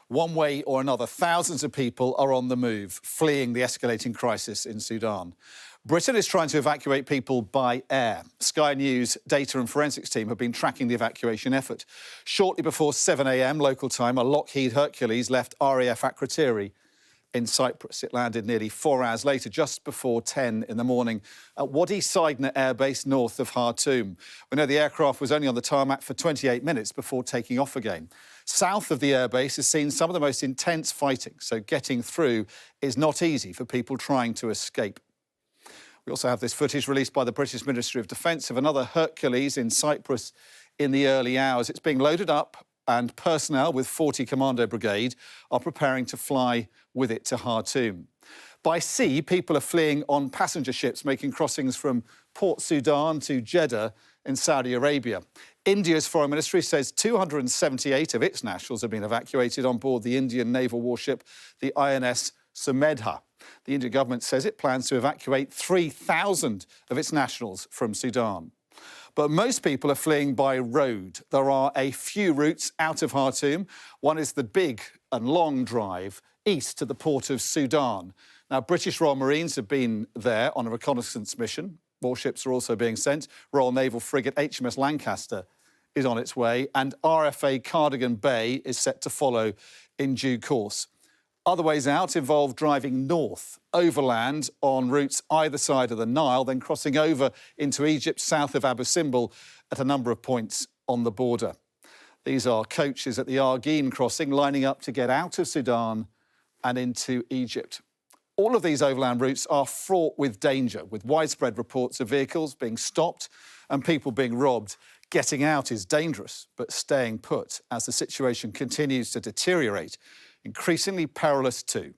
One way or another, thousands of people are on the move, fleeing the escalating crisis in Sudan. Britain is trying to evacuate people by air. Sky News data and forensics team have been tracking the evacuation effort. Shortly before 7 a.m. local time, a Lockheed Hercules left RAF Akrotiri in Cyprus. It landed nearly 4 hours later, just before 10 in the morning, at Wadi Sidna Air Base north of Khartoum. We know the aircraft was only on the tarmac for 28 minutes before taking off again. South of the airbase has seen some of the most intense fighting, so getting through is not easy for people trying to escape. We also have this footage released by the British Ministry of Defence of another Hercules in Cyprus in the early hours. It's being loaded up, and personnel with 40 Commando Brigade are preparing to fly with it to Khartoum. By sea, people are fleeing on passenger ships, making crossings from Port Sudan to Jeddah in Saudi Arabia. India's Foreign Ministry says 278 of its nationals have been evacuated on board the Indian naval warship, the INS Sumedha. The Indian government says it plans to evacuate 3,000 of its nationals from Sudan. But most people are fleeing by road. There are a few routes out of Khartoum. One is the big and long drive east to the port of Sudan. Now, British Royal Marines have been there on a reconnaissance mission. Warships are also being sent. Royal Naval frigate HMS Lancaster is on its way, and RFA Cardigan Bay is set to follow in due course. Other ways out involve driving north, overland, on routes either side of the Nile, then crossing over into Egypt south of Abu Simbel at a number of points on the border. These are coaches at the Argene crossing lining up to get out of Sudan and into Egypt. All of these overland routes are fraught with danger, with widespread reports of vehicles being stopped and people being robbed. Getting out is dangerous, but staying put, as the situation continues to deteriorate, increasingly perilous too.